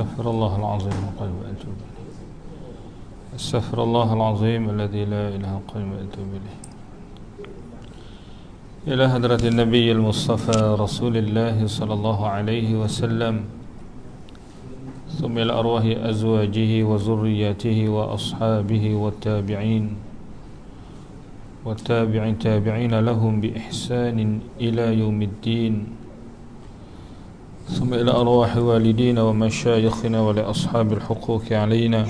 استغفر الله العظيم القيوم وأتوب إليه. استغفر الله العظيم الذي لا إله إلا القيوم وأتوب إليه. إلى حضرة النبي المصطفى رسول الله صلى الله عليه وسلم، ثم إلى أرواح أزواجه وذرياته وأصحابه والتابعين تابعين لهم بإحسان إلى يوم الدين، ثم إلى أرواح والدينا ومشايخنا ولأصحاب الحقوق علينا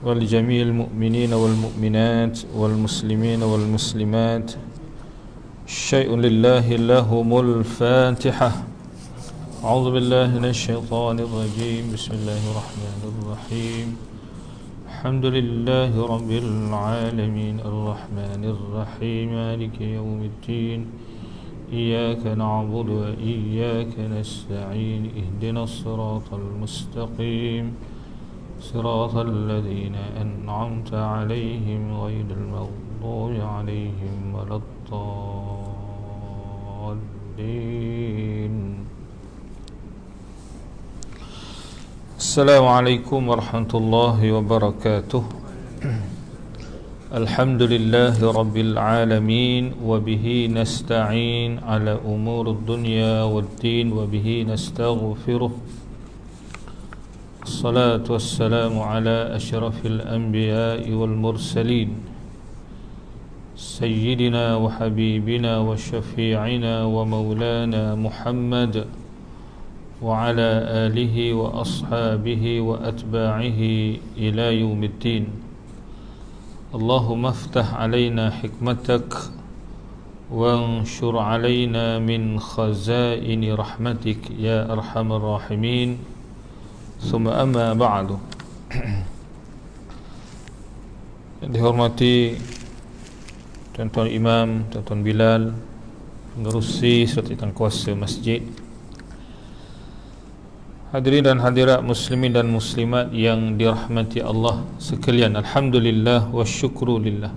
ولجميع المؤمنين والمؤمنات والمسلمين والمسلمات. شيء لله لهم الفاتحة. أعوذ بالله من الشيطان الرجيم. بسم الله الرحمن الرحيم. الحمد لله رب العالمين الرحمن الرحيم مالك يوم الدين. إياك نعبد وإياك نستعين. اهدنا الصراط المستقيم صراط الذين أنعمت عليهم غير المغضوب عليهم ولا الضالين. Assalamualaikum warahmatullahi wabarakatuh. Alhamdulillahi rabbil alamin, wa bihi nasta'in ala umurud dunya waddin, wa bihi nastaghfiruh. Assalatu wassalamu ala asyrafil anbiya'i wal mursalin, sayyidina wa habibina wa syafi'ina wa maulana Muhammad wa ala alihi wa ashabihi wa atba'ihi ila yaumiddin. Allahumma aftah alaina hikmatak wanshur alaina min khazaini rahmatik ya arhamar rahimin. Summa amma ba'du. Yang dihormati Tuan-tuan Imam, Tuan-tuan Bilal, pengerusi serta tuan kuasa masjid, hadirin dan hadirat muslimin dan muslimat yang dirahmati Allah sekalian, alhamdulillah wa syukrulillah.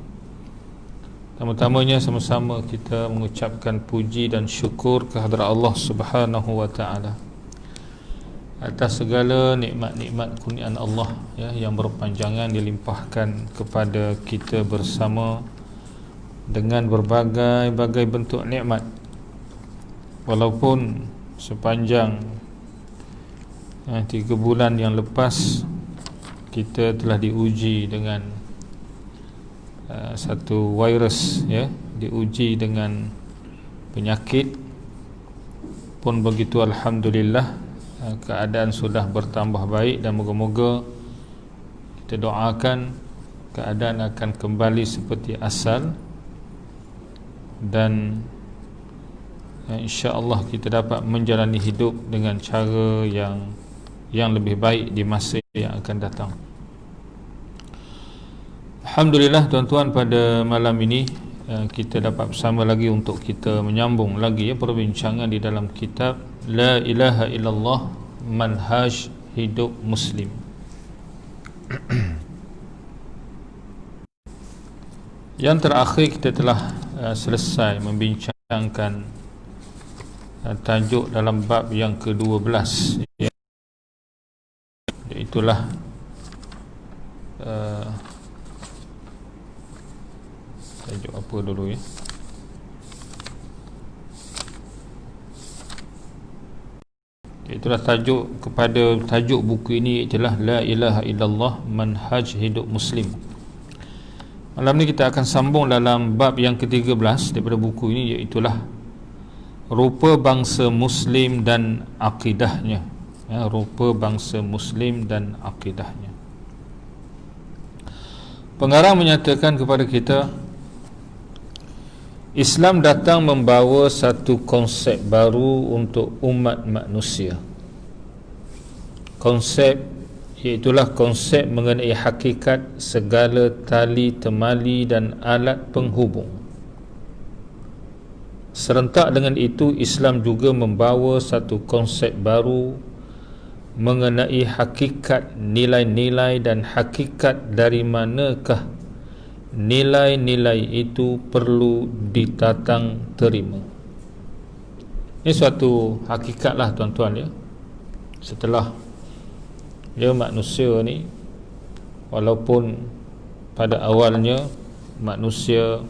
Pertama-tamanya sama-sama kita mengucapkan puji dan syukur kehadrat Allah Subhanahu wa taala atas segala nikmat-nikmat kurniaan Allah ya, yang berpanjangan dilimpahkan kepada kita bersama dengan berbagai-bagai bentuk nikmat. Walaupun sepanjang 3 bulan yang lepas kita telah diuji dengan satu virus ya, diuji dengan penyakit, pun begitu alhamdulillah keadaan sudah bertambah baik, dan moga-moga kita doakan keadaan akan kembali seperti asal, dan insya-Allah kita dapat menjalani hidup dengan cara yang lebih baik di masa yang akan datang. Alhamdulillah tuan-tuan, pada malam ini kita dapat bersama lagi untuk kita menyambung lagi ya perbincangan di dalam kitab La ilaha illallah manhaj hidup muslim. Yang terakhir kita telah selesai membincangkan tajuk dalam bab yang ke-12 ya, itulah tajuk apa dulu ya, itulah tajuk kepada tajuk buku ini, ialah La ilaha illallah manhaj hidup muslim. Malam ni kita akan sambung dalam bab yang ke-13 daripada buku ini, iaitulah rupa bangsa muslim dan akidahnya ya, rupa bangsa muslim dan akidahnya. Pengarang menyatakan kepada kita, Islam datang membawa satu konsep baru untuk umat manusia. Konsep iaitulah konsep mengenai hakikat segala tali temali dan alat penghubung. Serentak dengan itu, Islam juga membawa satu konsep baru mengenai hakikat nilai-nilai dan hakikat dari manakah nilai-nilai itu perlu ditatang terima. Ini suatu hakikatlah tuan-tuan ya. Setelah Ya, manusia ni walaupun pada awalnya manusia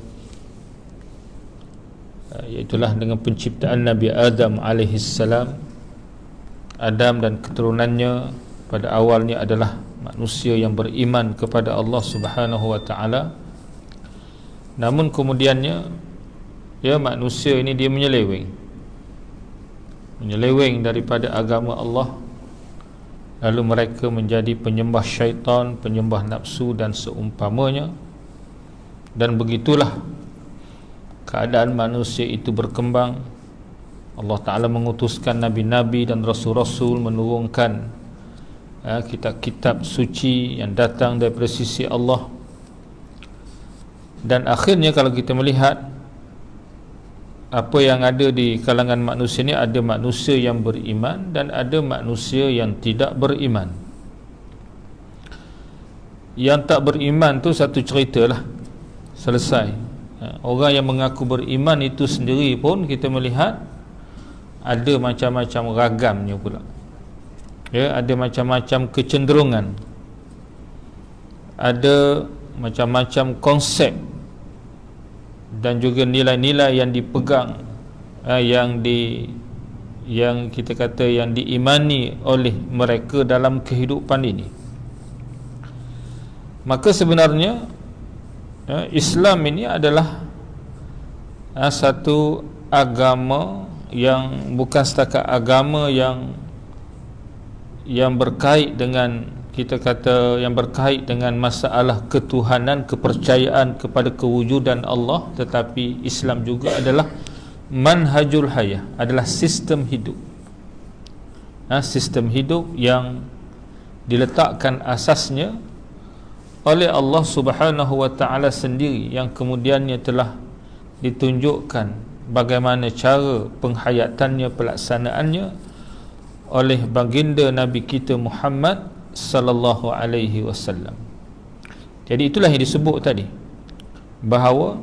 iaitulah dengan penciptaan Nabi Adam alaihissalam, Adam dan keturunannya pada awalnya adalah manusia yang beriman kepada Allah Subhanahu wa taala. Namun kemudiannya ya, manusia ini dia menyeleweng daripada agama Allah, lalu mereka menjadi penyembah syaitan, penyembah nafsu dan seumpamanya. Dan begitulah keadaan manusia itu berkembang. Allah Ta'ala mengutuskan Nabi-Nabi dan Rasul-Rasul, menurunkan kitab-kitab suci yang datang daripada sisi Allah. Dan akhirnya kalau kita melihat apa yang ada di kalangan manusia ni, ada manusia yang beriman dan ada manusia yang tidak beriman. Yang tak beriman tu satu cerita lah, selesai. Orang yang mengaku beriman itu sendiri pun kita melihat ada macam-macam ragamnya pula. Ya, ada macam-macam kecenderungan, ada macam-macam konsep dan juga nilai-nilai yang dipegang, yang kita kata yang diimani oleh mereka dalam kehidupan ini. Maka sebenarnya Islam ini adalah satu agama yang bukan setakat agama yang berkait dengan, kita kata, yang berkait dengan masalah ketuhanan, kepercayaan kepada kewujudan Allah, tetapi Islam juga adalah manhajul hayah, adalah sistem hidup. Sistem hidup yang diletakkan asasnya oleh Allah Subhanahu wa taala sendiri, yang kemudiannya telah ditunjukkan bagaimana cara penghayatannya, pelaksanaannya oleh baginda Nabi kita Muhammad sallallahu alaihi wasallam. Jadi itulah yang disebut tadi, bahawa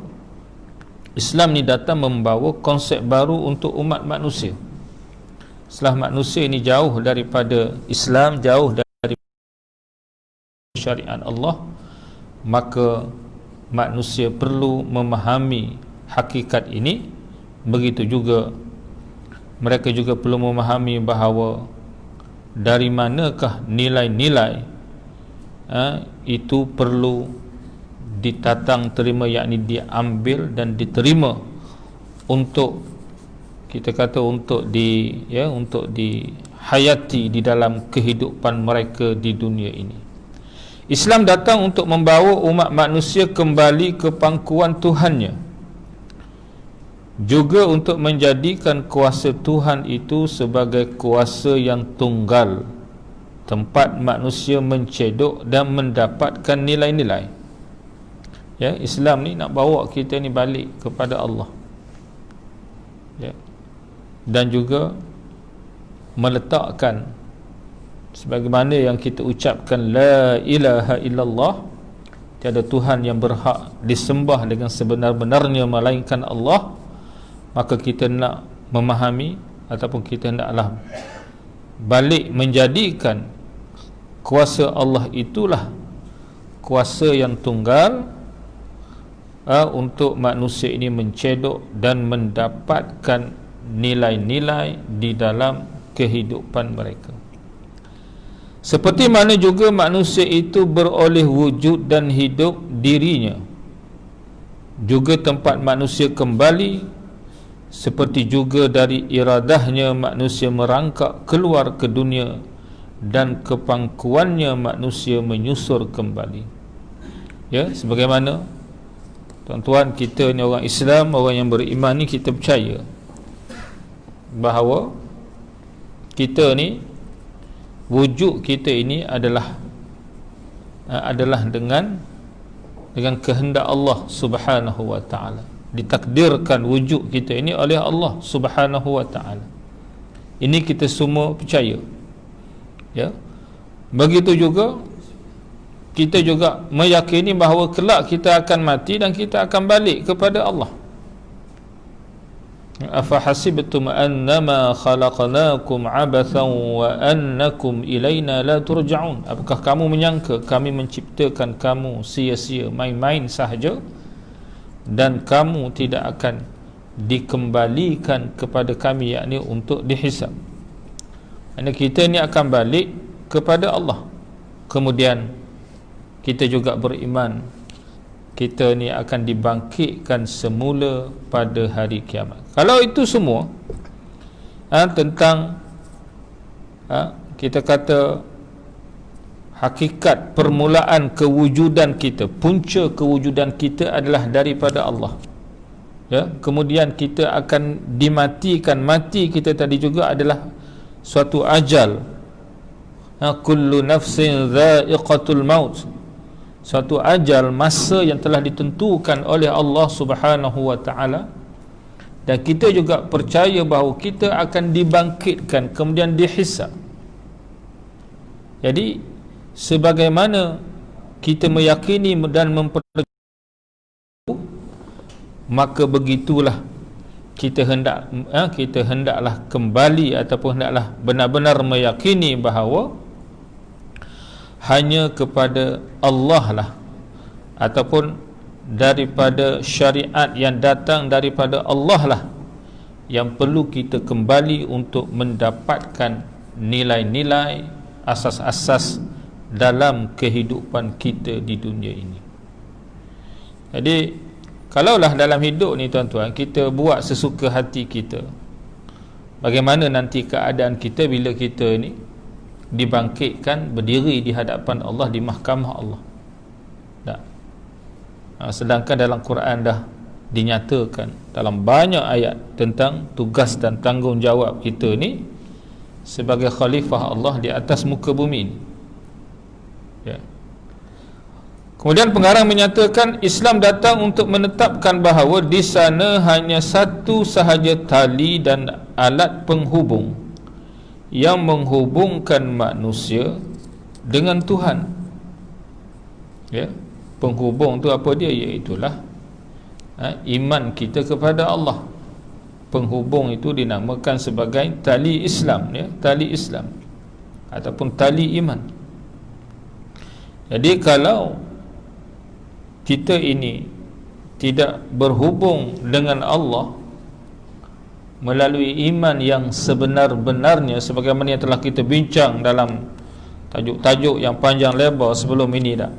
Islam ni datang membawa konsep baru untuk umat manusia. Setelah manusia ini jauh daripada Islam, jauh dari syariat Allah, maka manusia perlu memahami hakikat ini. Begitu juga mereka juga perlu memahami bahawa dari manakah nilai-nilai itu perlu ditatang terima, yakni diambil dan diterima untuk, kita kata, untuk dihayati di dalam kehidupan mereka di dunia ini. Islam datang untuk membawa umat manusia kembali ke pangkuan Tuhannya, juga untuk menjadikan kuasa Tuhan itu sebagai kuasa yang tunggal, tempat manusia mencedok dan mendapatkan nilai-nilai. Ya, Islam ni nak bawa kita ni balik kepada Allah, ya, dan juga meletakkan sebagaimana yang kita ucapkan, la ilaha illallah, tiada Tuhan yang berhak disembah dengan sebenar-benarnya melainkan Allah. Maka kita nak memahami, ataupun kita naklah balik menjadikan kuasa Allah itulah kuasa yang tunggal untuk manusia ini mencedok dan mendapatkan nilai-nilai di dalam kehidupan mereka. Seperti mana juga manusia itu beroleh wujud dan hidup dirinya, juga tempat manusia kembali, seperti juga dari iradahnya manusia merangkak keluar ke dunia dan kepangkuannya manusia menyusur kembali. Ya, sebagaimana tuan-tuan kita ni orang Islam, orang yang beriman ni, kita percaya bahawa kita ni, wujud kita ini adalah dengan kehendak Allah Subhanahu wa taala. Ditakdirkan wujud kita ini oleh Allah Subhanahu wa taala. Ini kita semua percaya. Ya. Begitu juga kita juga meyakini bahawa kelak kita akan mati dan kita akan balik kepada Allah. Afahasibtum annama khalaqnakum abathan wa annakum ilaina la turja'un. Apakah kamu menyangka kami menciptakan kamu sia-sia, main-main sahaja, dan kamu tidak akan dikembalikan kepada kami, yakni untuk dihisab. Maksudnya kita ni akan balik kepada Allah. Kemudian kita juga beriman kita ni akan dibangkitkan semula pada hari kiamat. Kalau itu semua tentang kita kata hakikat permulaan kewujudan kita, punca kewujudan kita adalah daripada Allah, ya. Kemudian kita akan dimatikan. Mati kita tadi juga adalah suatu ajal. Kullu nafsin dha'iqatul maut, suatu ajal, masa yang telah ditentukan oleh Allah Subhanahu wa taala. Dan kita juga percaya bahawa kita akan dibangkitkan kemudian dihisab. Jadi sebagaimana kita meyakini dan mempercayai, maka begitulah kita hendaklah kembali ataupun hendaklah benar-benar meyakini bahawa hanya kepada Allah lah, ataupun daripada syariat yang datang daripada Allah lah yang perlu kita kembali untuk mendapatkan nilai-nilai, asas-asas dalam kehidupan kita di dunia ini. Jadi kalaulah dalam hidup ni tuan-tuan kita buat sesuka hati kita, bagaimana nanti keadaan kita bila kita ni dibangkitkan berdiri di hadapan Allah, di mahkamah Allah? Tak. Sedangkan dalam Quran dah dinyatakan dalam banyak ayat tentang tugas dan tanggungjawab kita ni sebagai khalifah Allah di atas muka bumi ni, ya. Kemudian pengarang menyatakan Islam datang untuk menetapkan bahawa di sana hanya satu sahaja tali dan alat penghubung yang menghubungkan manusia dengan Tuhan, ya. Penghubung tu apa dia? Iaitulah iman kita kepada Allah. Penghubung itu dinamakan sebagai tali Islam, ya, tali Islam ataupun tali iman. Jadi kalau kita ini tidak berhubung dengan Allah melalui iman yang sebenar-benarnya, sebagaimana yang telah kita bincang dalam tajuk-tajuk yang panjang lebar sebelum ini dah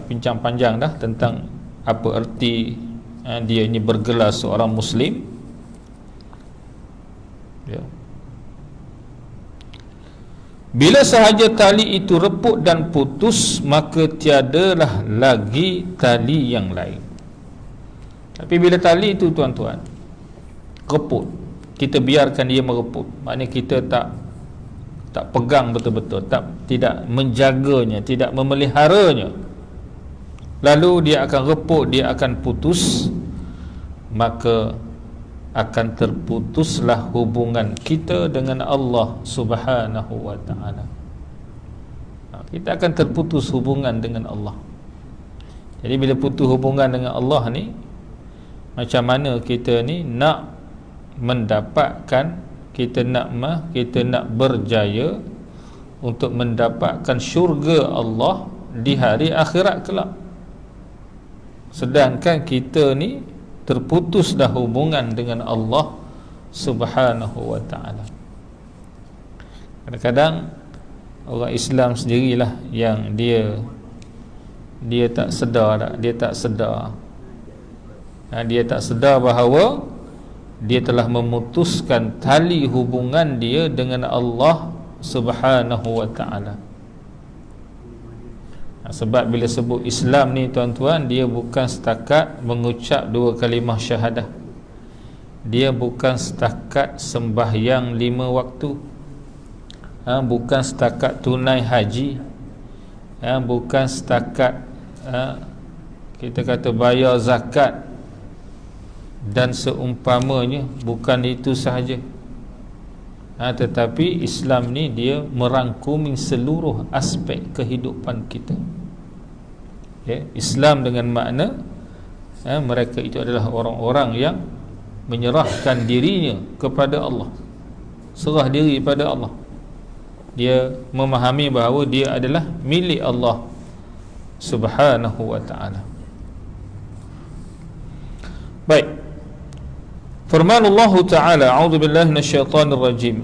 bincang panjang dah tentang apa erti dia ini bergelar seorang Muslim, ya. Bila sahaja tali itu reput dan putus, maka tiadalah lagi tali yang lain. Tapi bila tali itu tuan-tuan reput, kita biarkan dia mereput, maknanya kita tak pegang betul-betul, tidak menjaganya, tidak memeliharanya, lalu dia akan reput, dia akan putus, maka akan terputuslah hubungan kita dengan Allah Subhanahu wa ta'ala. Kita akan terputus hubungan dengan Allah. Jadi bila putus hubungan dengan Allah ni, macam mana kita ni nak mendapatkan, kita nak berjaya untuk mendapatkan syurga Allah di hari akhirat kelak, sedangkan kita ni terputus dah hubungan dengan Allah Subhanahu wa ta'ala. Kadang-kadang orang Islam sendirilah yang dia tak sedar, dia tak sedar bahawa dia telah memutuskan tali hubungan dia dengan Allah Subhanahu wa ta'ala. Sebab bila sebut Islam ni tuan-tuan, dia bukan setakat mengucap dua kalimah syahadah, dia bukan setakat sembahyang 5 waktu, bukan setakat tunai haji, bukan setakat kita kata bayar zakat dan seumpamanya. Bukan itu sahaja, tetapi Islam ni dia merangkumi seluruh aspek kehidupan kita, ya. Islam dengan makna mereka itu adalah orang-orang yang menyerahkan dirinya kepada Allah, serah diri pada Allah. Dia memahami bahawa dia adalah milik Allah Subhanahu wa ta'ala. Baik, firman Allah Ta'ala, a'udzu billahi minasyaitonir rajim,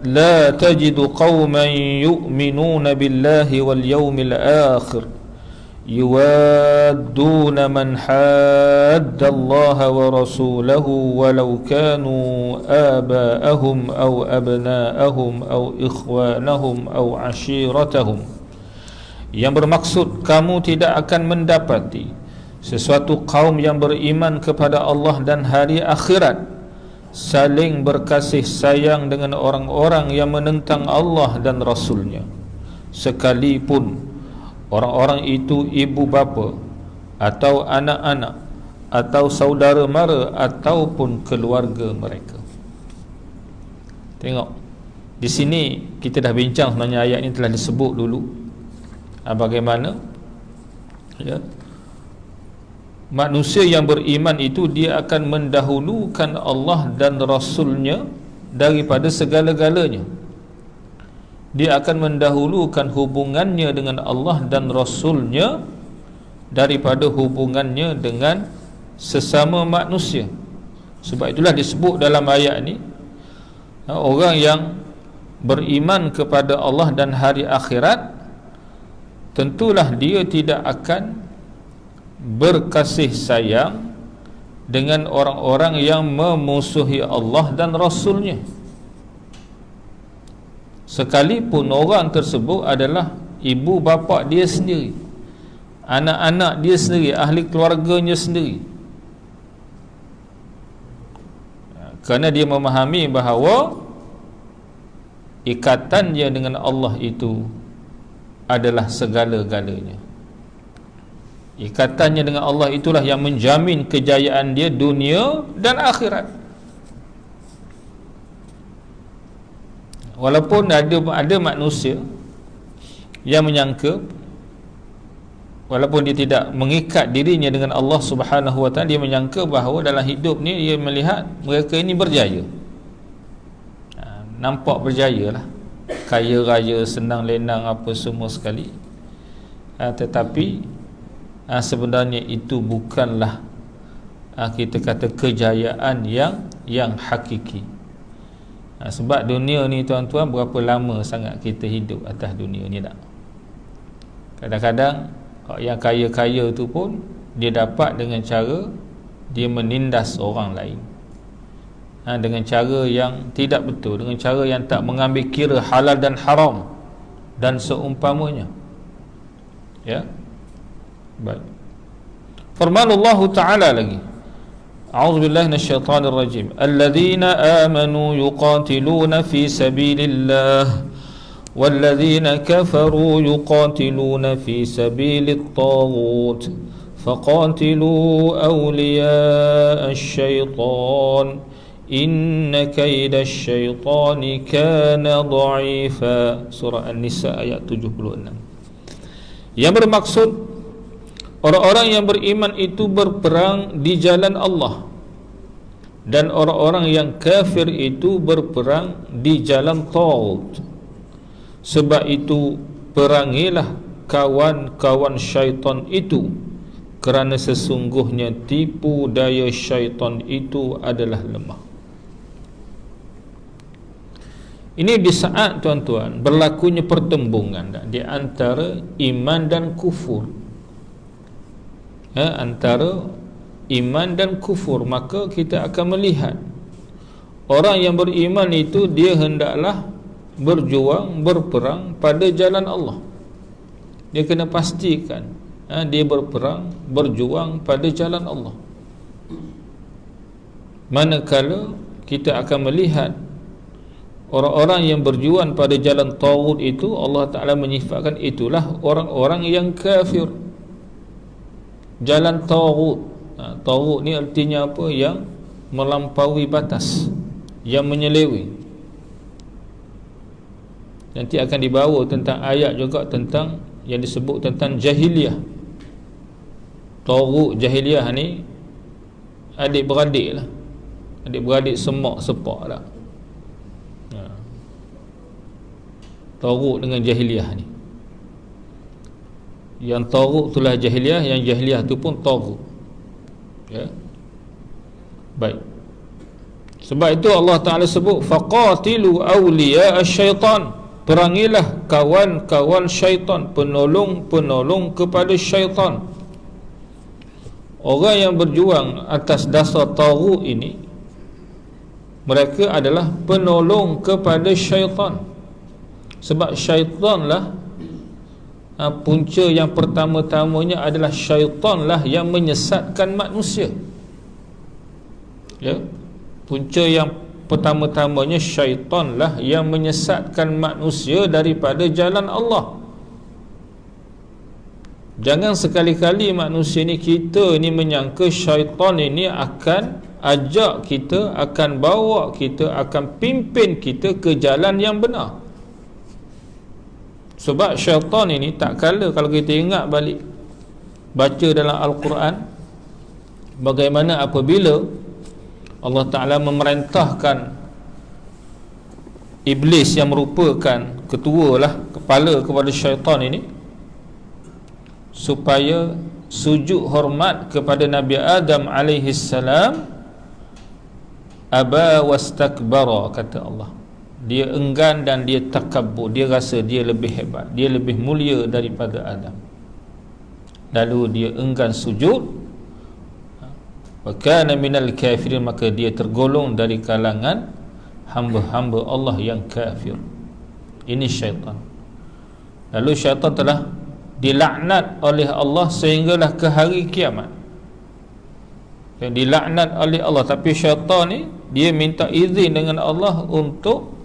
la tajidu qauman yu'minuna billahi wal yawmil akhir yuwadduna man hadda Allah wa rasulahu walau kanu aba'ahum aw abna'ahum aw ikhwanahum aw ashiratahum. Yang bermaksud, kamu tidak akan mendapati sesuatu kaum yang beriman kepada Allah dan hari akhirat saling berkasih sayang dengan orang-orang yang menentang Allah dan Rasulnya, sekalipun orang-orang itu ibu bapa atau anak-anak atau saudara mara ataupun keluarga mereka. Tengok, di sini kita dah bincang sebenarnya, ayat ini telah disebut dulu bagaimana ya, manusia yang beriman itu dia akan mendahulukan Allah dan Rasulnya daripada segala-galanya. Dia akan mendahulukan hubungannya dengan Allah dan Rasulnya daripada hubungannya dengan sesama manusia. Sebab itulah disebut dalam ayat ini, orang yang beriman kepada Allah dan hari akhirat, tentulah dia tidak akan berkasih sayang dengan orang-orang yang memusuhi Allah dan Rasulnya, sekalipun orang tersebut adalah ibu bapa dia sendiri, anak-anak dia sendiri, ahli keluarganya sendiri. Kerana dia memahami bahawa ikatannya dengan Allah itu adalah segala-galanya. Ikatannya dengan Allah itulah yang menjamin kejayaan dia dunia dan akhirat. Walaupun ada manusia yang menyangka, walaupun dia tidak mengikat dirinya dengan Allah Subhanahu wa ta'ala, dia menyangka bahawa dalam hidup ni dia melihat mereka ini berjaya, nampak berjaya lah, kaya raya, senang lenang apa semua sekali. Tetapi sebenarnya itu bukanlah kita kata kejayaan yang hakiki. Sebab dunia ni tuan-tuan, berapa lama sangat kita hidup atas dunia ni tak? Kadang-kadang yang kaya-kaya tu pun dia dapat dengan cara dia menindas orang lain, dengan cara yang tidak betul, dengan cara yang tak mengambil kira halal dan haram dan seumpamanya. Ya. Baik. Firman Allah Ta'ala lagi, a'udzu billahi minasyaitonir rajim, alladzina amanu yuqatiluna fi sabilillah walladzina kafaru yuqatiluna fi sabilit taghut faqatilu awliya asy-syaitan inna kaida asy-syaitani kana dha'ifa. Surah An-Nisa ayat 76. Yang bermaksud, orang-orang yang beriman itu berperang di jalan Allah, dan orang-orang yang kafir itu berperang di jalan taghut. Sebab itu perangilah kawan-kawan syaitan itu, kerana sesungguhnya tipu daya syaitan itu adalah lemah. Ini di saat tuan-tuan berlakunya pertembungan di antara iman dan kufur, antara iman dan kufur, maka kita akan melihat orang yang beriman itu dia hendaklah berjuang, berperang pada jalan Allah. Dia kena pastikan dia berperang, berjuang pada jalan Allah. Manakala kita akan melihat orang-orang yang berjuang pada jalan taghut itu, Allah Ta'ala menyifatkan itulah orang-orang yang kafir. Jalan taghut, taghut ni artinya apa? Yang melampaui batas, yang menyeleweng. Nanti akan dibawa tentang ayat juga tentang yang disebut tentang jahiliyah. Taghut jahiliyah ni adik-beradik lah, Adik-beradik semak sepak tak? Tauruk dengan jahiliah ni. Yang tauruk itulah jahiliah, yang jahiliah tu pun tauruk. Ya. Baik. Sebab itu Allah Ta'ala sebut faqatilu awliya asyaitan, perangilah kawan-kawan syaitan, penolong-penolong kepada syaitan. Orang yang berjuang atas dasar tauruk ini, mereka adalah penolong kepada syaitan. Sebab syaitanlah punca yang pertama-tamanya adalah syaitanlah yang menyesatkan manusia. Ya. Punca yang pertama-tamanya syaitanlah yang menyesatkan manusia daripada jalan Allah. Jangan sekali-kali manusia ni, kita ni menyangka syaitan ini akan ajak kita, akan bawa kita, akan pimpin kita ke jalan yang benar. Sebab syaitan ini tak kala, kalau kita ingat balik baca dalam Al-Quran, bagaimana apabila Allah Ta'ala memerintahkan Iblis yang merupakan ketua lah, kepala kepada syaitan ini, supaya sujud hormat kepada Nabi Adam alaihi salam. Aba wastakbara, kata Allah. Dia enggan dan dia takabbur, dia rasa dia lebih hebat, dia lebih mulia daripada Adam. Lalu dia enggan sujud. Wa kana minal kafirin, maka dia tergolong dari kalangan hamba-hamba Allah yang kafir. Ini syaitan. Lalu syaitan telah dilaknat oleh Allah sehinggalah ke hari kiamat. Yang dilaknat oleh Allah. Tapi syaitan ni, dia minta izin dengan Allah untuk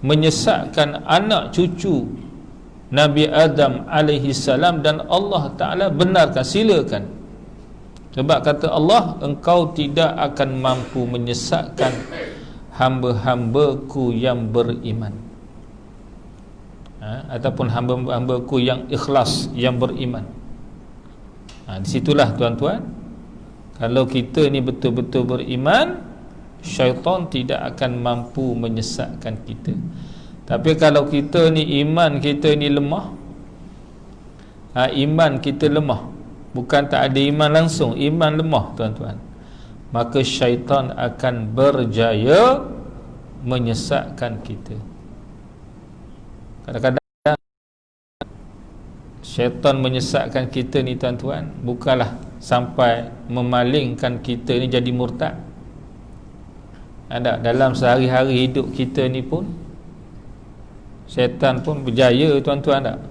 menyesatkan anak cucu Nabi Adam alaihi salam, dan Allah Ta'ala benarkan, silakan. Sebab kata Allah, engkau tidak akan mampu menyesatkan hamba-hambaku yang beriman, ataupun hamba-hambaku yang ikhlas, yang beriman. Disitulah tuan-tuan, kalau kita ni betul-betul beriman, syaitan tidak akan mampu menyesatkan kita. Tapi kalau kita ni, iman kita ni lemah, iman kita lemah, bukan tak ada iman langsung, iman lemah tuan-tuan, maka syaitan akan berjaya menyesatkan kita. Kadang-kadang syaitan menyesatkan kita ni tuan-tuan, bukanlah sampai memalingkan kita ni jadi murtad. Ada dalam sehari-hari hidup kita ni pun syaitan pun berjaya tuan-tuan, tak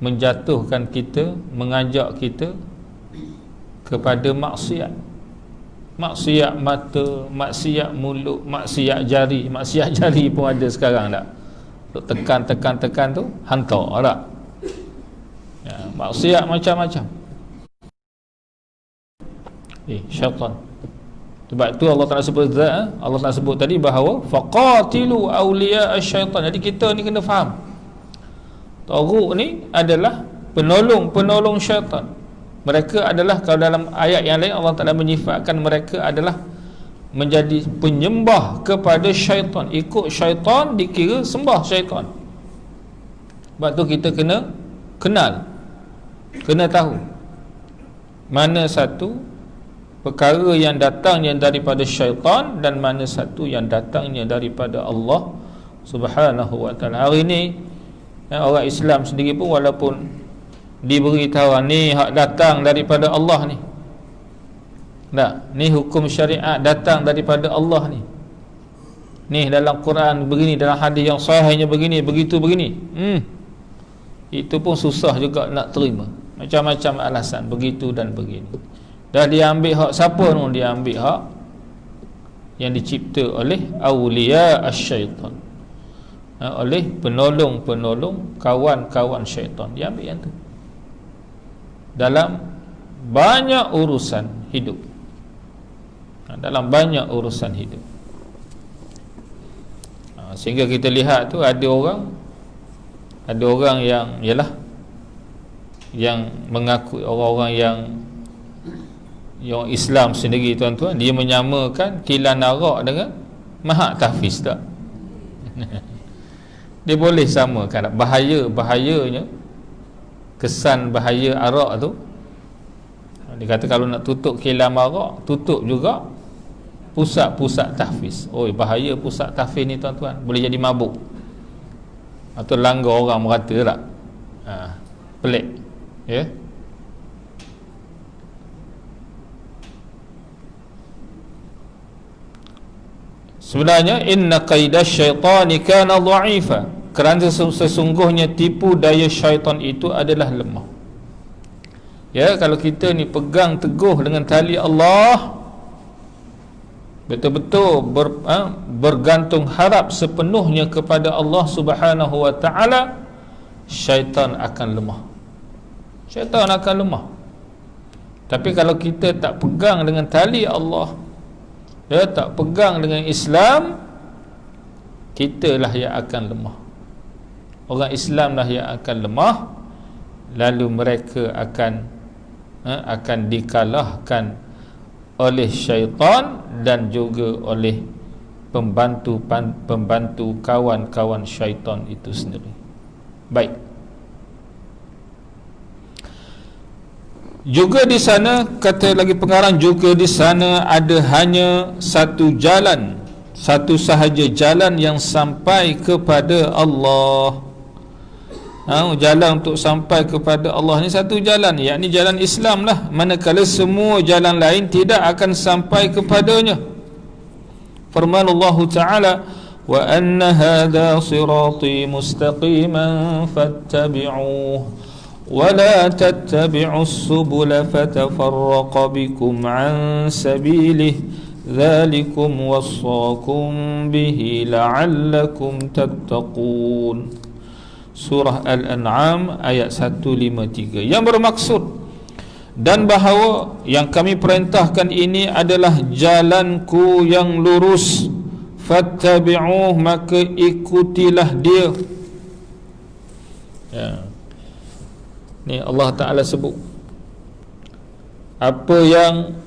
menjatuhkan kita, mengajak kita kepada maksiat. Maksiat mata, maksiat mulut, maksiat jari. Maksiat jari pun ada sekarang tak? Tekan tu hantar tak? Ya, maksiat macam-macam. Syaitan. Sebab tu Allah Ta'ala sebut, Allah Ta'ala sebut tadi bahawa faqatilu awliya asyaitan. Jadi kita ni kena faham, tauruk ni adalah penolong-penolong syaitan. Mereka adalah, kalau dalam ayat yang lain Allah Ta'ala menyifatkan mereka adalah menjadi penyembah kepada syaitan. Ikut syaitan dikira sembah syaitan. Sebab tu kita kena kenal, kena tahu mana satu perkara yang datangnya daripada syaitan dan mana satu yang datangnya daripada Allah Subhanahu wa ta'ala. Hari ni orang Islam sendiri pun walaupun diberitahu ni hak datang daripada Allah ni, tak, ni hukum syariat datang daripada Allah ni, ni dalam Quran begini, dalam hadis yang sahihnya begini, begitu begini, itu pun susah juga nak terima. Macam-macam alasan begitu dan begini. Dah dia ambil hak siapa tu? Dia ambil hak yang dicipta oleh awliya asyaitan, oleh penolong-penolong, kawan-kawan syaitan. Dia ambil yang tu dalam banyak urusan hidup, dalam banyak urusan hidup. Sehingga kita lihat tu ada orang yang ialah yang mengaku, orang-orang yang yang Islam sendiri tuan-tuan, dia menyamakan kilan arak dengan mahak tahfiz tak? Dia boleh samakan. Bahayanya kesan bahaya arak tu, dia kata kalau nak tutup kilan arak, tutup juga pusat-pusat tahfiz. Oi, bahaya pusat tahfiz ni tuan-tuan, boleh jadi mabuk atau langgar orang merata tak? Pelik ya. Sebenarnya inna qaidash syaitani kana dha'ifa, kerana sesungguhnya tipu daya syaitan itu adalah lemah. Ya, kalau kita ni pegang teguh dengan tali Allah, betul-betul bergantung harap sepenuhnya kepada Allah Subhanahu wa taala, syaitan akan lemah. Syaitan akan lemah. Tapi kalau kita tak pegang dengan tali Allah, ya, tak pegang dengan Islam, kitalah yang akan lemah. Orang Islam lah yang akan lemah, lalu mereka akan dikalahkan oleh syaitan dan juga oleh pembantu kawan-kawan syaitan itu sendiri. Baik. Juga di sana, kata lagi pengarang, juga di sana ada hanya satu jalan, satu sahaja jalan yang sampai kepada Allah. Jalan untuk sampai kepada Allah ni satu jalan, yakni jalan Islam lah. Manakala semua jalan lain tidak akan sampai kepadanya. Firman Allah Ta'ala, wa anna hadha sirati mustaqiman fattabi'uh ولا تتبعوا السبل فتفرق بكم عن سبيله ذلكم وصاكم به لعلكم تتقون. Surah Al-An'am ayat 153, yang bermaksud, dan bahawa yang kami perintahkan ini adalah jalanku yang lurus, fattabi'uh, maka ikutilah dia. Ya, ni Allah Ta'ala sebut apa yang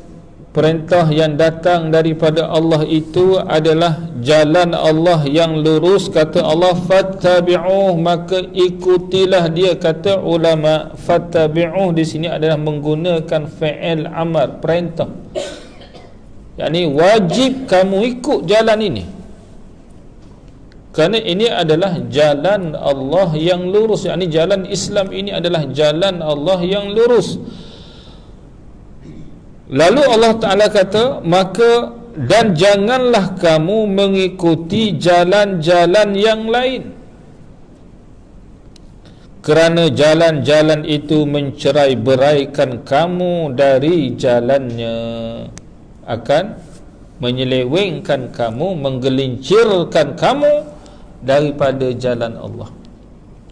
perintah yang datang daripada Allah itu adalah jalan Allah yang lurus. Kata Allah, fattabi'uh, maka ikutilah dia. Kata ulama, fattabi'uh di sini adalah menggunakan fi'il amar, perintah, yakni wajib kamu ikut jalan ini, kerana ini adalah jalan Allah yang lurus, yakni jalan Islam ini adalah jalan Allah yang lurus. Lalu Allah Ta'ala kata, maka dan janganlah kamu mengikuti jalan-jalan yang lain, kerana jalan-jalan itu mencerai beraikan kamu dari jalannya, akan menyelewengkan kamu, menggelincirkan kamu daripada jalan Allah.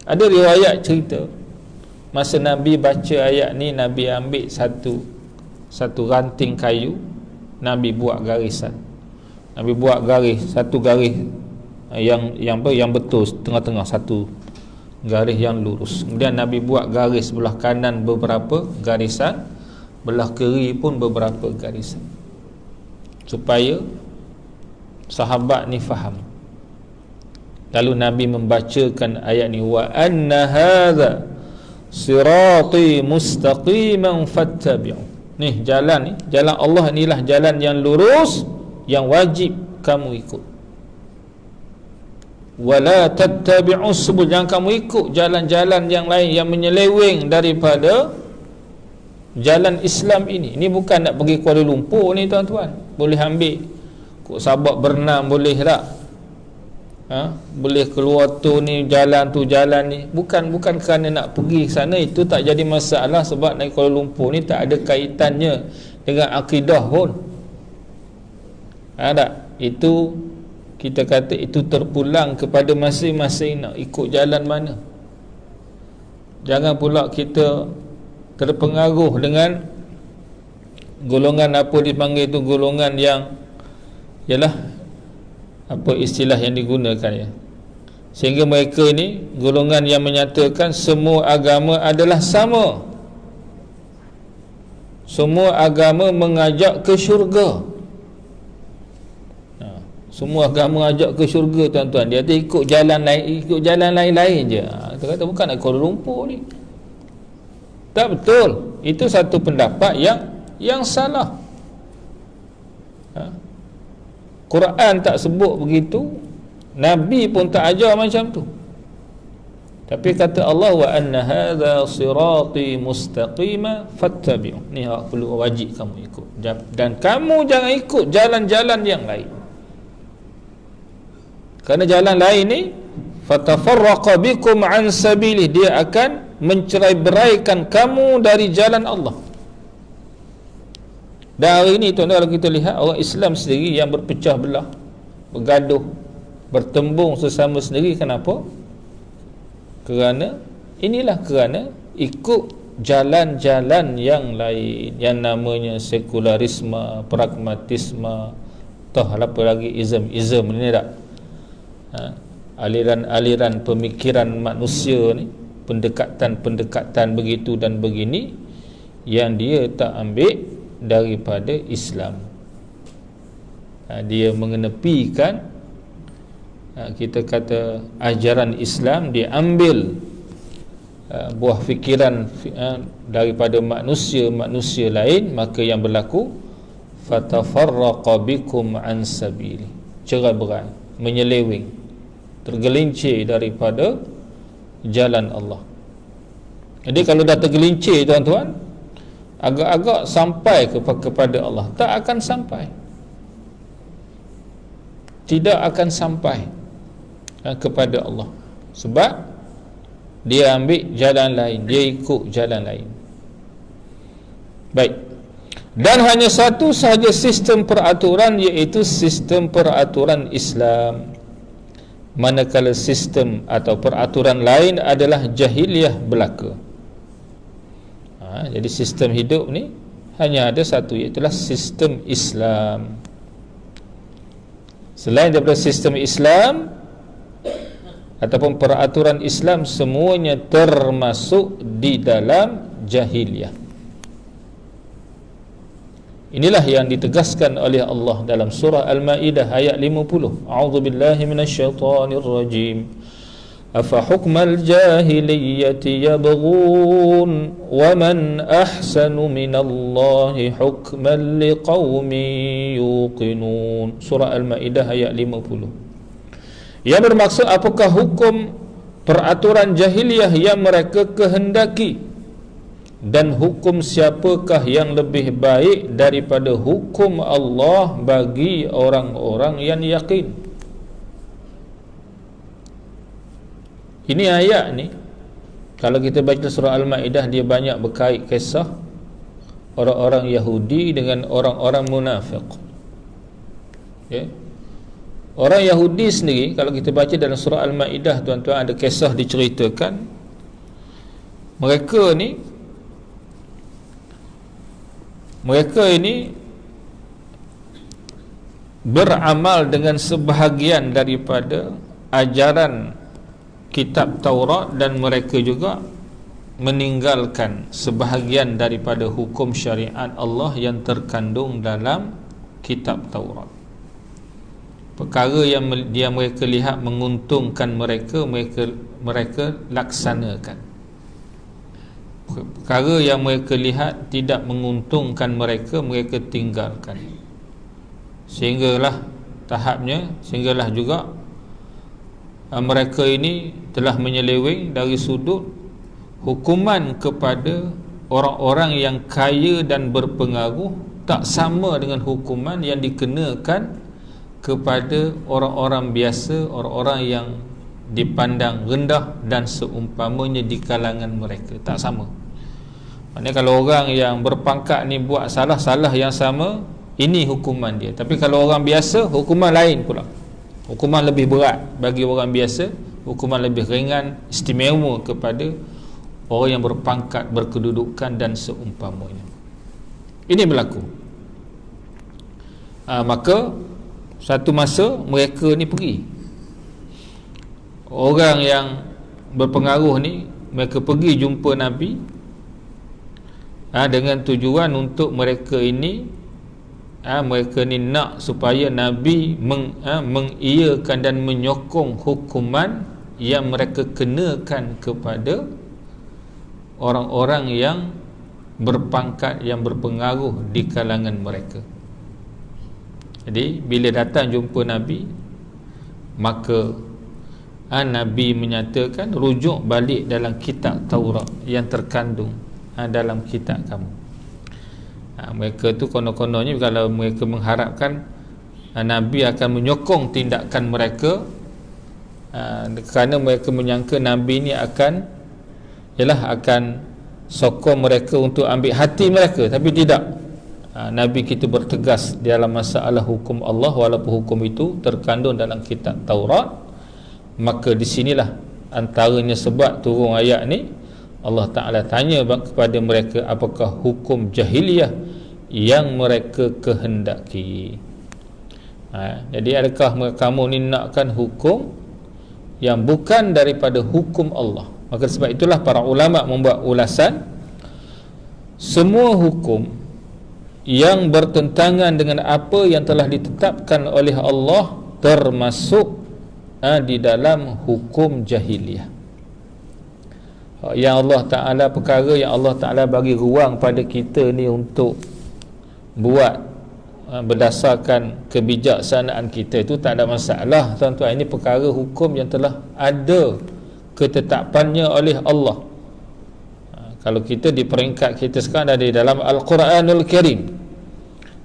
Ada riwayat cerita, masa Nabi baca ayat ni, Nabi ambil satu ranting kayu, Nabi buat garisan. Nabi buat garis, satu garis yang betul, tengah-tengah satu garis yang lurus. Kemudian Nabi buat garis belah kanan beberapa garisan, belah kiri pun beberapa garisan, supaya sahabat ni faham. Lalu Nabi membacakan ayat ni, wa anna hadha sirati mustaqiman fattabi'u. Ni jalan Allah, inilah jalan yang lurus yang wajib kamu ikut. Wala tattabi'u subul, jangan kamu ikut jalan-jalan yang lain yang menyeleweng daripada jalan Islam ini. Ini bukan nak pergi Kuala Lumpur ni tuan-tuan, boleh ambil kok Sabak berenam boleh tak? Boleh keluar tu jalan ni, bukan kerana nak pergi ke sana. Itu tak jadi masalah, sebab naik Kuala Lumpur ni tak ada kaitannya dengan akidah pun. Tak? Itu kita kata itu terpulang kepada masing-masing nak ikut jalan mana. Jangan pula kita terpengaruh dengan golongan apa dipanggil itu, golongan yang ialah apa istilah yang digunakan ya, sehingga mereka ni golongan yang menyatakan semua agama adalah sama. semua agama mengajak ke syurga. Semua agama ajak ke syurga tuan-tuan. Dia kata ikut jalan lain-lain je. Kita kata bukan nak Kuala Lumpur ni. Tak betul. Itu satu pendapat yang salah. Quran tak sebut begitu, Nabi pun tak ajar macam tu. Tapi kata Allah, wa anna hadza sirati mustaqima fattabi'u. Ni perlu wajib kamu ikut. Dan kamu jangan ikut jalan-jalan yang lain. Kerana jalan lain ni fatafarraqa bikum an sabilih, dia akan mencerai-beraikan kamu dari jalan Allah. Dan hari ini tuan-tuan, kalau kita lihat orang Islam sendiri yang berpecah belah, bergaduh, bertembung sesama sendiri. Kenapa? Kerana ikut jalan-jalan yang lain, yang namanya sekularisme, pragmatisme, apa lagi, ism ni tak? Aliran-aliran pemikiran manusia ni, pendekatan-pendekatan begitu dan begini, yang dia tak ambil daripada Islam. Dia mengenepikan, kita kata, ajaran Islam, dia ambil buah fikiran daripada manusia lain. Maka yang berlaku fatafarraqa bikum an sabili, cerai-berai, menyeleweng, tergelincir daripada jalan Allah. Jadi kalau dah tergelincir tuan-tuan, agak-agak sampai kepada Allah, tak akan sampai. Tidak akan sampai kepada Allah, sebab dia ambil jalan lain, dia ikut jalan lain. Baik. Dan hanya satu sahaja sistem peraturan, iaitu sistem peraturan Islam. Manakala sistem atau peraturan lain adalah jahiliyah belaka. Jadi sistem hidup ni hanya ada satu, iaitu sistem Islam. Selain daripada sistem Islam ataupun peraturan Islam, semuanya termasuk di dalam jahiliyah. Inilah yang ditegaskan oleh Allah dalam surah Al-Maidah ayat 50. A'udzubillahi minasyaitonir rajim. Afa hukmal jahiliyyati yabghun wa man ahsanu minallahi hukman liqaumin yuqinun. Surah Al-Maidah ayat 50. Yang bermaksud, apakah hukum peraturan jahiliyah yang mereka kehendaki, dan hukum siapakah yang lebih baik daripada hukum Allah bagi orang-orang yang yakin. Ini ayat ni, kalau kita baca surah Al-Maidah, dia banyak berkait kisah orang-orang Yahudi dengan orang-orang munafik. Orang Yahudi sendiri, kalau kita baca dalam surah Al-Maidah tuan-tuan, ada kisah diceritakan. Mereka ini beramal dengan sebahagian daripada ajaran kitab Taurat, dan mereka juga meninggalkan sebahagian daripada hukum syariat Allah yang terkandung dalam kitab Taurat. Perkara yang mereka lihat menguntungkan mereka laksanakan. Perkara yang mereka lihat tidak menguntungkan mereka tinggalkan. Sehinggalah juga mereka ini telah menyeleweng dari sudut hukuman kepada orang-orang yang kaya dan berpengaruh, tak sama dengan hukuman yang dikenakan kepada orang-orang biasa, orang-orang yang dipandang rendah dan seumpamanya di kalangan mereka. Tak sama. Maksudnya kalau orang yang berpangkat ni buat salah yang sama, ini hukuman dia. Tapi kalau orang biasa, hukuman lain pula. Hukuman lebih berat bagi orang biasa, hukuman lebih ringan, istimewa kepada orang yang berpangkat, berkedudukan dan seumpamanya. Ini berlaku. Maka satu masa mereka ni pergi, orang yang berpengaruh ni, mereka pergi jumpa Nabi dengan tujuan untuk mereka ini mereka ni nak supaya Nabi mengiyakan dan menyokong hukuman yang mereka kenakan kepada orang-orang yang berpangkat, yang berpengaruh di kalangan mereka. Jadi bila datang jumpa Nabi, maka Nabi menyatakan rujuk balik dalam kitab Taurat yang terkandung dalam kitab kamu. Mereka tu konon-kononnya kalau mereka mengharapkan Nabi akan menyokong tindakan mereka, kerana mereka menyangka Nabi ni akan sokong mereka untuk ambil hati mereka. Tapi tidak, Nabi kita bertegas dalam masalah hukum Allah, walaupun hukum itu terkandung dalam kitab Taurat. Maka di sinilah antaranya sebab turun ayat ni. Allah Ta'ala tanya kepada mereka, apakah hukum jahiliyah yang mereka kehendaki. Jadi adakah kamu ni nakkan hukum yang bukan daripada hukum Allah? Maka sebab itulah para ulama membuat ulasan, semua hukum yang bertentangan dengan apa yang telah ditetapkan oleh Allah termasuk di dalam hukum jahiliyah. Yang Allah Ta'ala, perkara yang Allah Ta'ala bagi ruang pada kita ni untuk buat berdasarkan kebijaksanaan kita, itu tak ada masalah, tuan-tuan. Ini perkara hukum yang telah ada ketetapannya oleh Allah. Kalau kita di peringkat kita sekarang ada di dalam Al-Quranul Karim,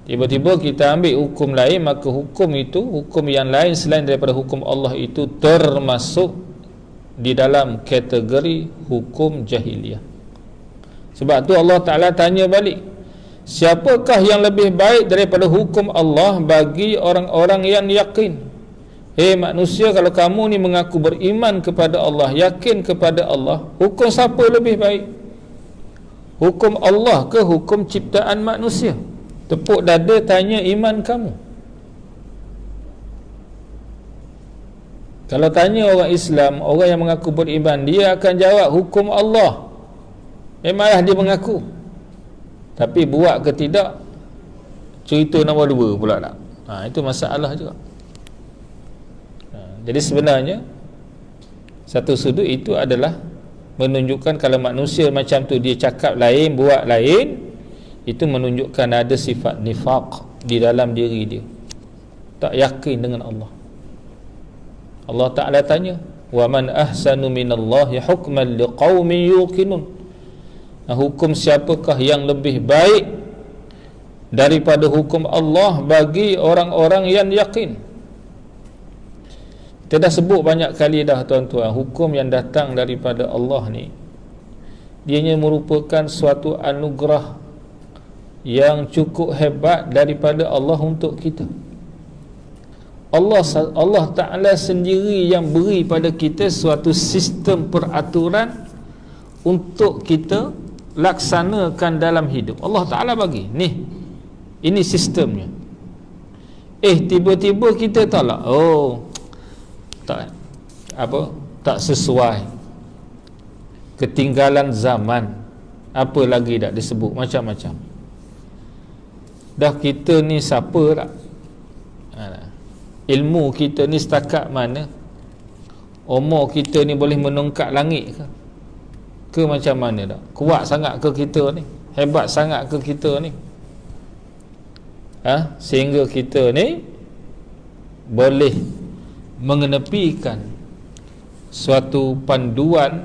tiba-tiba kita ambil hukum lain, maka hukum itu, hukum yang lain selain daripada hukum Allah itu termasuk di dalam kategori hukum jahiliyah. Sebab tu Allah Ta'ala tanya balik, siapakah yang lebih baik daripada hukum Allah bagi orang-orang yang yakin? Manusia, kalau kamu ni mengaku beriman kepada Allah, yakin kepada Allah, hukum siapa lebih baik? Hukum Allah ke hukum ciptaan manusia? Tepuk dada tanya iman kamu. Kalau tanya orang Islam, orang yang mengaku beriman, dia akan jawab hukum Allah. Memanglah dia mengaku, tapi buat ke tidak, cerita nombor dua pula tak. Itu masalah juga. Jadi sebenarnya satu sudut itu adalah menunjukkan kalau manusia macam tu, dia cakap lain, buat lain, itu menunjukkan ada sifat nifaq di dalam diri dia, tak yakin dengan Allah. Allah Ta'ala tanya, wa man ahsanu minallahi hukman liqaumin yuqinun. Hukum siapakah yang lebih baik daripada hukum Allah bagi orang-orang yang yakin? Kita dah sebut banyak kali dah, tuan-tuan, hukum yang datang daripada Allah ni, dianya merupakan suatu anugerah yang cukup hebat daripada Allah untuk kita. Allah Ta'ala sendiri yang beri pada kita suatu sistem peraturan untuk kita laksanakan dalam hidup. Allah Ta'ala bagi ni, ini sistemnya. Tiba-tiba kita tolak, tak sesuai, ketinggalan zaman, apa lagi dah disebut macam-macam. Dah kita ni siapa tak? Ilmu kita ni setakat mana? Umur kita ni boleh menungkak langit ke macam mana dah? Kuat sangat ke kita ni? Hebat sangat ke kita ni? Sehingga kita ni boleh mengenepikan suatu panduan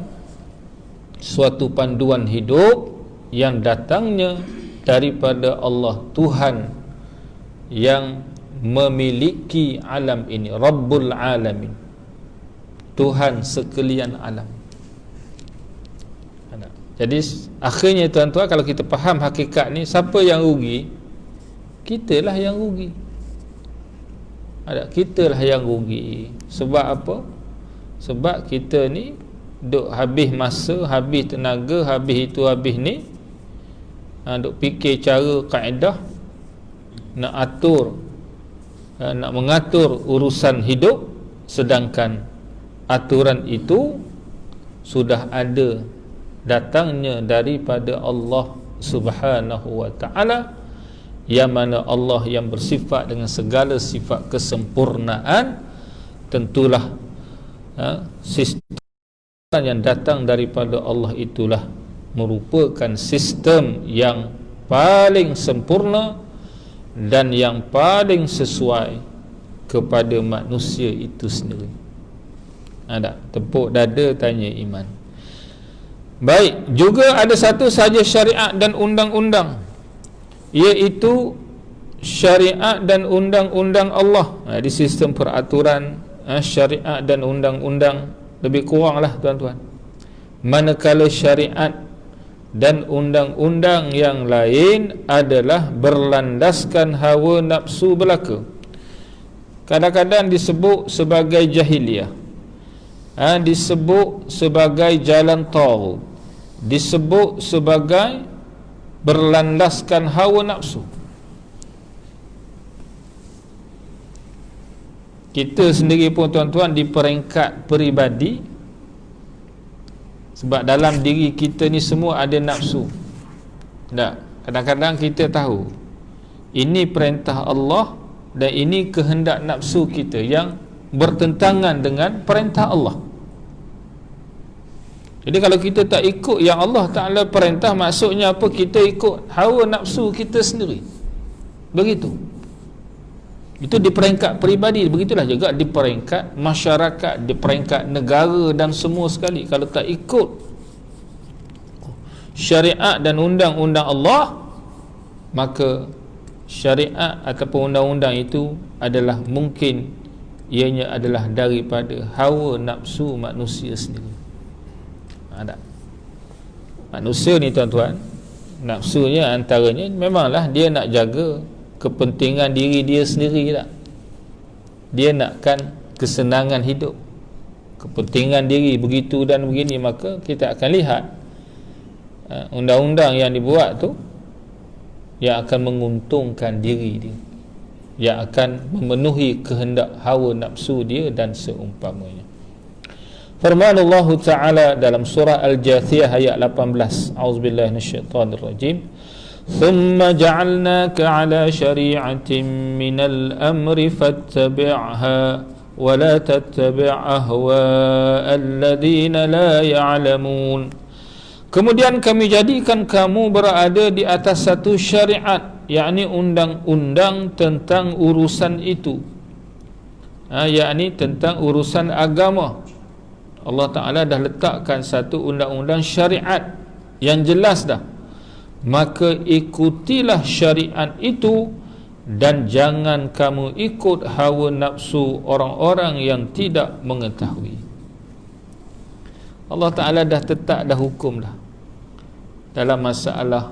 hidup yang datangnya daripada Allah, Tuhan yang memiliki alam ini, Rabbul Alamin, Tuhan sekalian alam. Jadi akhirnya, tuan-tuan, kalau kita faham hakikat ni, siapa yang rugi? Kitalah yang rugi. Kitalah yang rugi. Sebab apa? Sebab kita ni duk habis masa, habis tenaga, habis itu, habis ni, duk fikir cara kaedah nak mengatur urusan hidup, sedangkan aturan itu sudah ada datangnya daripada Allah Subhanahu wa ta'ala, yang mana Allah yang bersifat dengan segala sifat kesempurnaan, tentulah sistem yang datang daripada Allah itulah merupakan sistem yang paling sempurna dan yang paling sesuai kepada manusia itu sendiri. Ada tepuk dada tanya iman. Baik, juga ada satu sahaja syariat dan undang-undang, iaitu syariat dan undang-undang Allah. Di sistem peraturan syariat dan undang-undang lebih kuranglah tuan-tuan. Manakala syariat dan undang-undang yang lain adalah berlandaskan hawa nafsu belaka. Kadang-kadang disebut sebagai jahiliyah, disebut sebagai jalan tauhid, disebut sebagai berlandaskan hawa nafsu. Kita sendiri pun tuan-tuan di peringkat peribadi, sebab dalam diri kita ni semua ada nafsu. Tak? Kadang-kadang kita tahu ini perintah Allah dan ini kehendak nafsu kita yang bertentangan dengan perintah Allah. Jadi kalau kita tak ikut yang Allah Ta'ala perintah, maksudnya apa? Kita ikut hawa nafsu kita sendiri. Begitu. Itu di peringkat peribadi. Begitulah juga di peringkat masyarakat, di peringkat negara dan semua sekali. Kalau tak ikut syariat dan undang-undang Allah, maka syariat ataupun undang-undang itu adalah mungkin ianya adalah daripada hawa nafsu manusia sendiri. Ada manusia ni tuan-tuan, nafsunya antaranya memanglah dia nak jaga kepentingan diri dia sendiri tak? Dia nakkan kesenangan hidup, kepentingan diri begitu dan begini, maka kita akan lihat undang-undang yang dibuat tu yang akan menguntungkan diri dia, yang akan memenuhi kehendak hawa nafsu dia dan seumpamanya. Firman Allah Ta'ala dalam surah Al-Jathiyah ayat 18, A'udzubillahi minasyaitonirrajim, thumma ja'alnaka ala syari'atin minal amri fattabi'ha wa la tattabi' ahwa'al ladina la ya'lamun. Kemudian kami jadikan kamu berada di atas satu syariat, yakni undang-undang tentang urusan itu, yakni tentang urusan agama. Allah Ta'ala dah letakkan satu undang-undang syariat yang jelas dah. Maka ikutilah syariat itu dan jangan kamu ikut hawa nafsu orang-orang yang tidak mengetahui. Allah Ta'ala dah tetap, dah hukum dah dalam masalah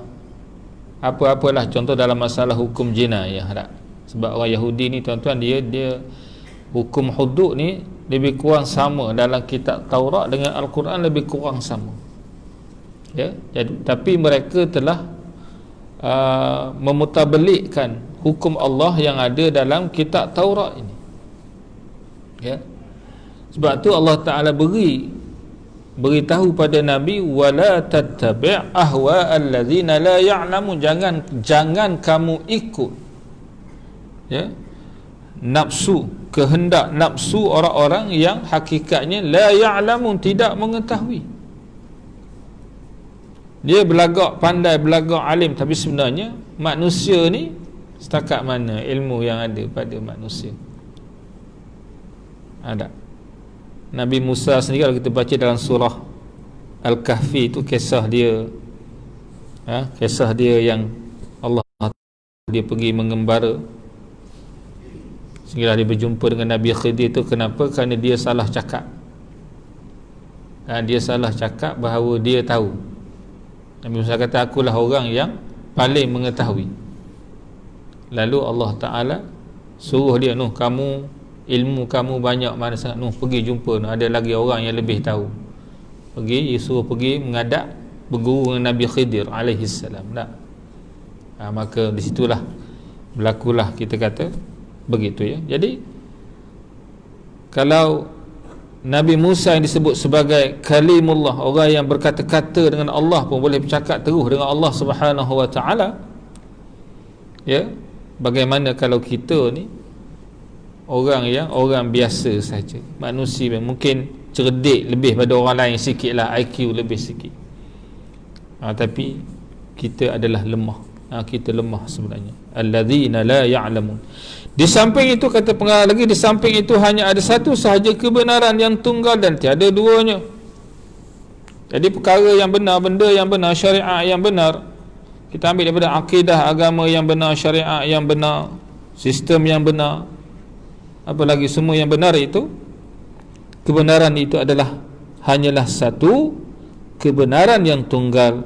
apa-apalah. Contoh dalam masalah hukum jinayah tak? Sebab orang Yahudi ni tuan-tuan, dia hukum hudud ni lebih kurang sama dalam kitab Taurat dengan Al-Quran, lebih kurang sama, ya. Jadi, tapi mereka telah memutabelikkan hukum Allah yang ada dalam kitab Taurat ini, ya. Sebab tu Allah Ta'ala beritahu pada Nabi, wala tattabi' ahwa'al ladzina la ya'lamun, jangan kamu ikut, ya, nafsu, kehendak nafsu orang-orang yang hakikatnya la ya'lamun, tidak mengetahui. Dia belagak pandai, belagak alim, tapi sebenarnya manusia ni setakat mana ilmu yang ada pada manusia? Ada. Nabi Musa sendiri, kalau kita baca dalam surah Al-Kahfi itu, kisah dia yang Allah, dia pergi mengembara sehingga dia berjumpa dengan Nabi Khidir itu. Kenapa? Kerana dia salah cakap. Dia salah cakap bahawa dia tahu. Nabi Musa kata, akulah orang yang paling mengetahui. Lalu Allah Ta'ala suruh dia, kamu, ilmu kamu banyak mana sangat, pergi jumpa, ada lagi orang yang lebih tahu. Dia suruh pergi menghadap, berguru dengan Nabi Khidir alaihissalam. Maka disitulah berlakulah, kita kata begitu, ya. Jadi kalau Nabi Musa yang disebut sebagai kalimullah, orang yang berkata-kata dengan Allah pun boleh bercakap terus dengan Allah Subhanahu wa taala. Ya, bagaimana kalau kita ni orang biasa saja, manusia mungkin cerdik lebih pada orang lain sikitlah, IQ lebih sikit. Tapi kita adalah lemah. Kita lemah sebenarnya. Alladzina la ya'lamun. Di samping itu, kata pengarang lagi, di samping itu hanya ada satu sahaja kebenaran yang tunggal dan tiada duanya. Jadi perkara yang benar, benda yang benar, syariat yang benar, kita ambil daripada akidah agama yang benar, syariat yang benar, sistem yang benar, apa lagi semua yang benar itu, kebenaran itu adalah hanyalah satu kebenaran yang tunggal,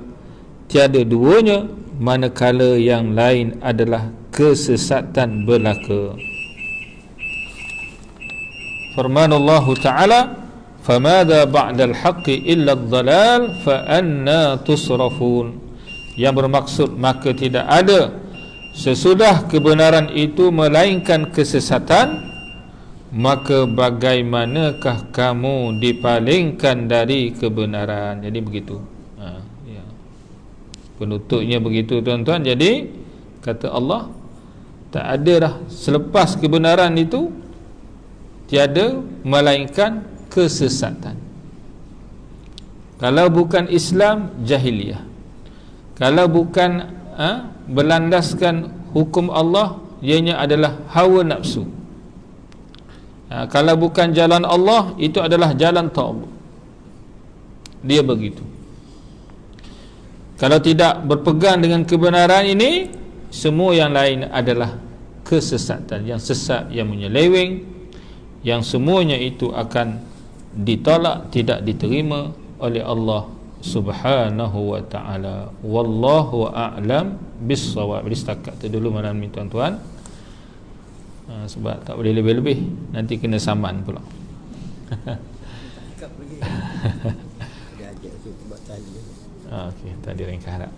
tiada duanya, manakala yang lain adalah kesesatan belaka. Firman Allah Ta'ala, "Famada ba'dal haqqi illa ad-dhalal fa anna tusrafun." Yang bermaksud, maka tidak ada sesudah kebenaran itu melainkan kesesatan, maka bagaimanakah kamu dipalingkan dari kebenaran. Jadi begitu. Ya. Penutupnya begitu, tuan-tuan. Jadi kata Allah, tak ada dah selepas kebenaran itu tiada melainkan kesesatan. Kalau bukan Islam, jahiliyah. Kalau bukan berlandaskan hukum Allah, ianya adalah hawa nafsu. Kalau bukan jalan Allah, itu adalah jalan taubah. Dia begitu. Kalau tidak berpegang dengan kebenaran ini, semua yang lain adalah kesesatan, yang sesat, yang menyeleweng, yang semuanya itu akan ditolak, tidak diterima oleh Allah Subhanahu wa ta'ala. Wallahu a'lam bis-shawab. Jadi setakat tu dulu malam ni, tuan-tuan. Sebab tak boleh lebih-lebih, nanti kena saman pula. Okey, tadi ringkas harap.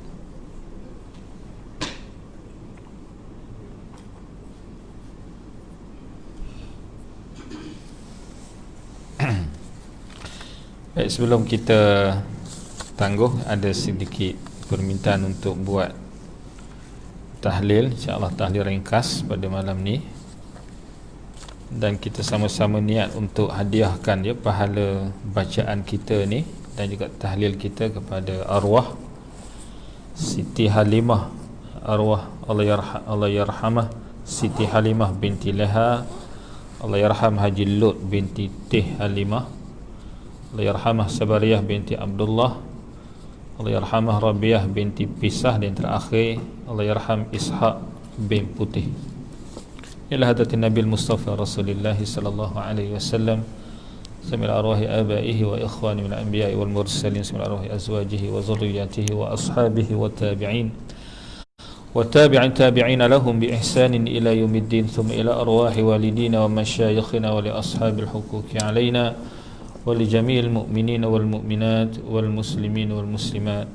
Baik, sebelum kita tangguh, ada sedikit permintaan untuk buat tahlil, insya-Allah tahlil ringkas pada malam ni, dan kita sama-sama niat untuk hadiahkan pahala bacaan kita ni dan juga tahlil kita kepada arwah Siti Halimah, arwah Allah yarhamah Siti Halimah binti Leha, Allah yarham Haji Lut binti Tih Halimah, Allah yarhamah Sabariyah binti Abdullah, Allah yarhamah Rabiah binti Pisah, dan terakhir Allah yarham Ishaq bin Putih. Ila hadratin Nabi Mustafa Rasulullah sallallahu alaihi wasallam, samil arwahi abaihi wa ikhwani min al-anbiya'i wal mursalin, samil arwahi azwajihi wa zurriyyatihi wa ashabihi wa tabi'in wa tabi'in tabi'ina lahum bi ihsanin ila yaumiddin, thumma ila arwahi walidina wa masyayikhina wa li ashabil huquqi alaina wa li jami'il mu'minina wal mu'minat wal muslimin wal muslimat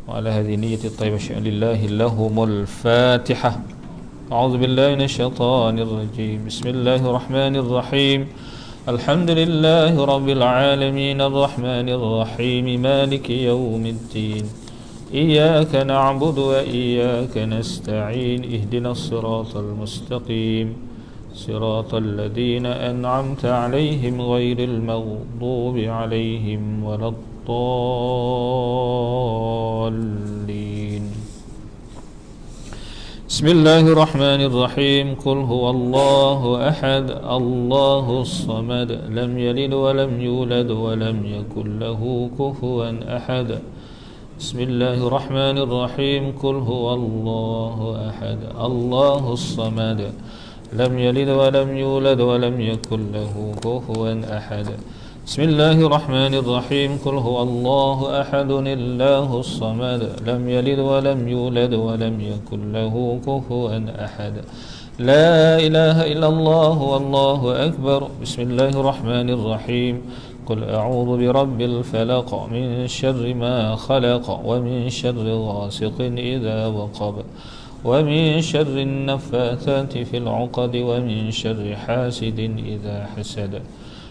wa ala hadhihi niyyati at-tayyibah lillahi lahumul Fatihah. أعوذ بالله من الشيطان الرجيم. بسم الله الرحمن الرحيم. الحمد لله رب العالمين الرحمن الرحيم مالك يوم الدين إياك نعبد وإياك نستعين اهدنا الصراط المستقيم صراط الذين أنعمت عليهم غير المغضوب عليهم ولا الضالين. بسم الله الرحمن الرحيم. قل هو الله أحد الله الصمد لم يلد ولم يولد ولم يكن له كفوا أحد. بسم الله الرحمن الرحيم. قل هو الله أحد الله الصمد لم يلد ولم يولد ولم يكن له كفوا أحد. بسم الله الرحمن الرحيم. قل هو الله أحد الله الصمد لم يلد ولم يولد ولم يكن له كفوا أحد. لا إله إلا الله والله أكبر. بسم الله الرحمن الرحيم. قل أعوذ برب الفلق من شر ما خلق ومن شر غاسق إذا وقب ومن شر النفاثات في العقد ومن شر حاسد إذا حسد.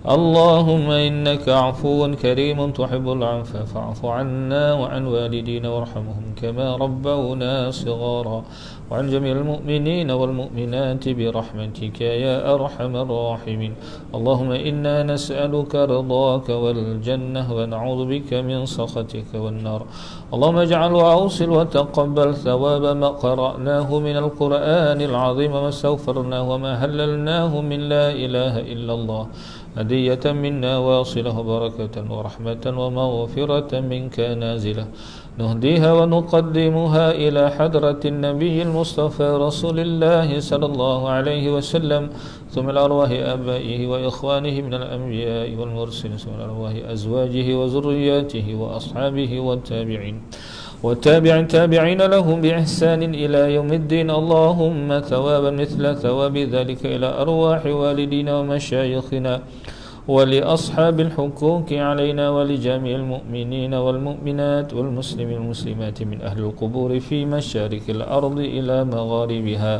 اللهم إنك عفو كريم تحب العفو فاعف عنا وعن والدينا وارحمهم كما ربونا صغارا وعن جميع المؤمنين والمؤمنات برحمتك يا أرحم الراحمين. اللهم إنا نسألك رضاك والجنة ونعوذ بك من سخطك والنار. اللهم اجعل وأوصل وتقبل ثواب ما قرأناه من القرآن العظيم وما استغفرناه وما هللناه من لا إله إلا الله هدية منا واصلة بركة ورحمة ومغفرة منك نازلة نهديها ونقدمها إلى حضرة النبي المصطفى رسول الله صلى الله عليه وسلم ثم الأرواح آبائه وإخوانه من الأنبياء والمرسلين ثم الأرواح أزواجه وذرياته وأصحابه والتابعين تابعين لهم بإحسان إلى يوم الدين. اللهم ثوابا مثل ثواب ذلك إلى أرواح والدينا ومشايخنا ولأصحاب الحقوق علينا ولجميع المؤمنين والمؤمنات والمسلمين والمسلمات من أهل القبور في مشارق الأرض إلى مغاربها.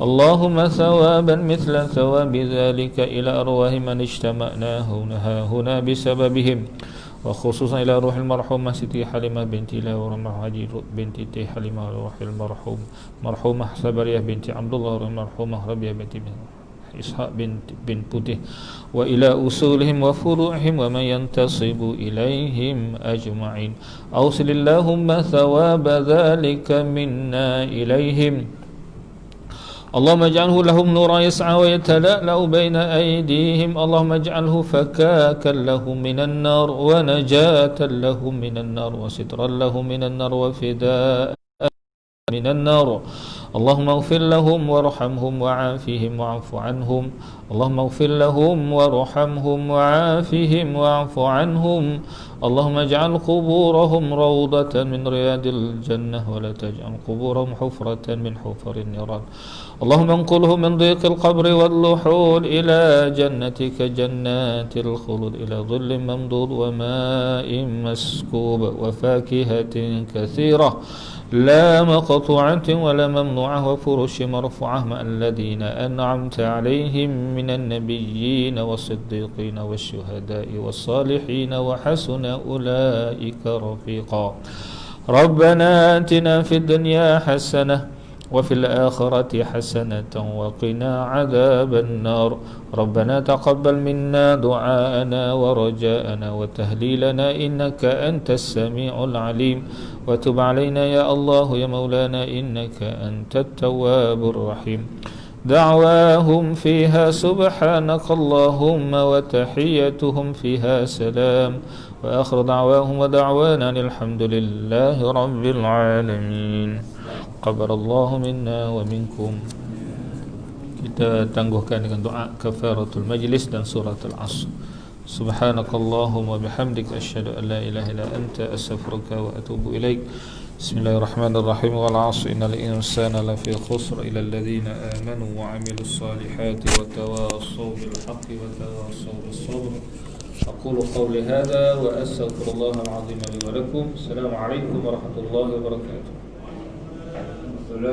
اللهم ثوابا مثل ثواب ذلك إلى أرواح من اجتمعنا هنا بسببهم وخصوصا إلى روح المرحومة سيدي حليمة بنت الله ورحمة حجي بنت تي حليمة روح مرحومة صبرية بنت عبد الله المرحومة ربيع بنت إسحاق بن بوته وإلى أصولهم وفروعهم ومن ينتصب إليهم أجمعين. أوصل اللهم ثواب ذلك منا إليهم. اللهم اجعله لهم نورا يسعى ويتلألأ بين أيديهم. اللهم اجعله فكاكا لهم من النار ونجاة لهم من النار وسترا لهم من النار وفداء من النار. اللهم اغفر لهم وارحمهم وعافهم واعف عنهم. اللهم اغفر لهم وارحمهم وعافهم واعف عنهم. اللهم اجعل قبورهم روضة من رياض الجنة ولا تجعل قبورهم حفرة من حفر النيران. اللهم انقلهم من ضيق القبر واللحود إلى جنتك جنات الخلود إلى ظل ممدود وماء مسكوب وفاكهة كثيرة لا مقطوعة ولا ممنوعة وفرش مرفوعة مع الذين أنعمت عليهم من النبيين والصديقين والشهداء والصالحين وحسن أولئك رفيقا. ربنا آتنا في الدنيا حسنة وفي الآخرة حسنة وقنا عذاب النار. ربنا تقبل منا دعاءنا ورجاءنا وتهليلنا إنك أنت السميع العليم وتب علينا يا الله يا مولانا إنك أنت التواب الرحيم. دعواهم فيها سبحانك اللهم وتحيتهم فيها سلام وآخر دعواهم ودعوانا الحمد لله رب العالمين. قبل الله منا ومنكم. Kita tangguhkan dengan doa kafaratul majlis dan surat al-asr. Subhanakallahumma bihamdik asyhadu an la ilaha illa anta astaghfiruka wa atubu ilaik. Bismillahirrahmanirrahim. Wal 'asri innal insana lafi khusr illa alladhina amanu wa 'amilus salihati wa tawassaw bil haqqi wa tawassaw bis sabr. Aqulu qawli hadha wa astaghfirullahal 'azim li wa lakum. Assalamu alaikum warahmatullahi wabarakatuh.